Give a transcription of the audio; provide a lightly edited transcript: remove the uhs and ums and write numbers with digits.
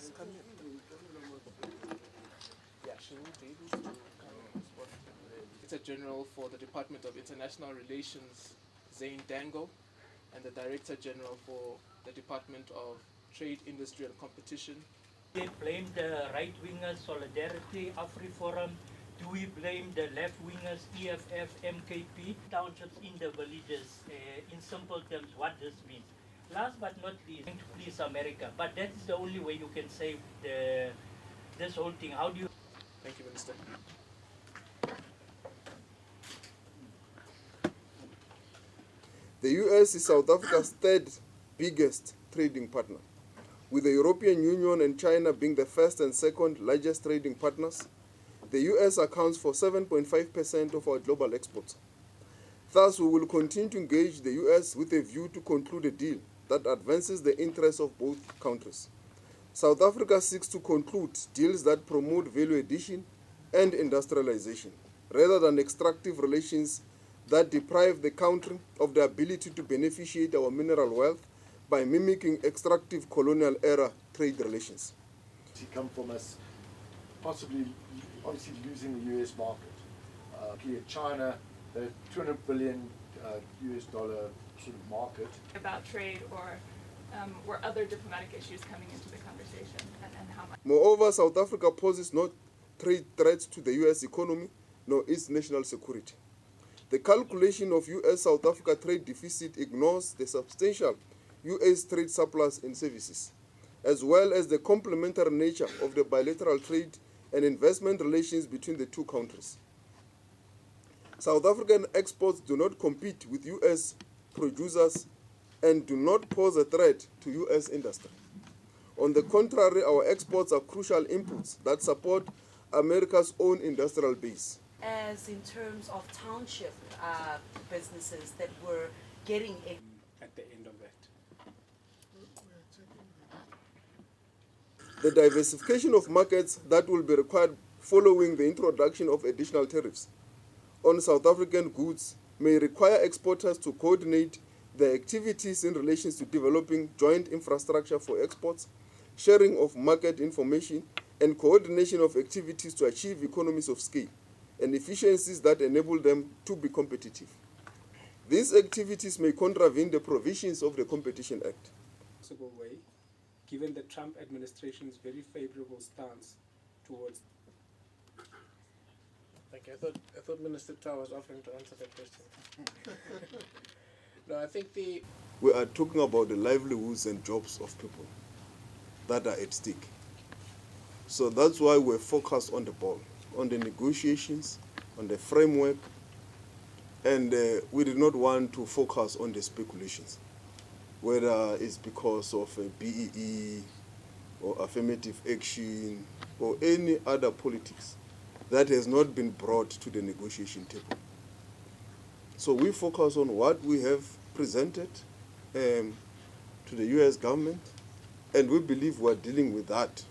Ms. Come here. Yeah, she will be able to come on spot. It's a General for the Department of International Relations, Zane Dango, and the Director General for the Department of Trade, Industry and Competition. They blame the right-wingers, Solidarity, AfriForum. Do we blame the left-wingers, EFF, MKP? Townships in the villages, in simple terms, what this means. Last but not least, to please America, but that is the only way you can save this whole thing. How do you... Thank you, Minister. The US is South Africa's third biggest trading partner, with the European Union and China being the first and second largest trading partners. The US accounts for 7.5% of our global exports. Thus, we will continue to engage the US with a view to conclude a deal that advances the interests of both countries. South Africa seeks to conclude deals that promote value addition and industrialization, rather than extractive relations that deprive the country of the ability to beneficiate our mineral wealth by mimicking extractive colonial-era trade relations. Come from us possibly, obviously losing the US market. China, the $200 billion US dollar sort of market. About trade or other diplomatic issues coming into the conversation and how much. Moreover, South Africa poses no trade threats to the US economy nor its national security. The calculation of US-South Africa trade deficit ignores the substantial US trade surplus in services, as well as the complementary nature of the bilateral trade and investment relations between the two countries. South African exports do not compete with US producers and do not pose a threat to US industry. On the contrary, our exports are crucial inputs that support America's own industrial base. As in terms of township businesses that were getting At the end of that. The diversification of markets that will be required following the introduction of additional tariffs on South African goods may require exporters to coordinate their activities in relation to developing joint infrastructure for exports, sharing of market information, and coordination of activities to achieve economies of scale and efficiencies that enable them to be competitive. These activities may contravene the provisions of the Competition Act. Possible way, given the Trump administration's very favorable stance towards. Thank you. I thought Minister Tau was offering to answer that question. No, I think we are talking about the livelihoods and jobs of people that are at stake. So that's why we're focused on the ball, on the negotiations, on the framework, and we did not want to focus on the speculations, whether it's because of BEE or affirmative action or any other politics that has not been brought to the negotiation table. So we focus on what we have presented to the US government, and we believe we're dealing with that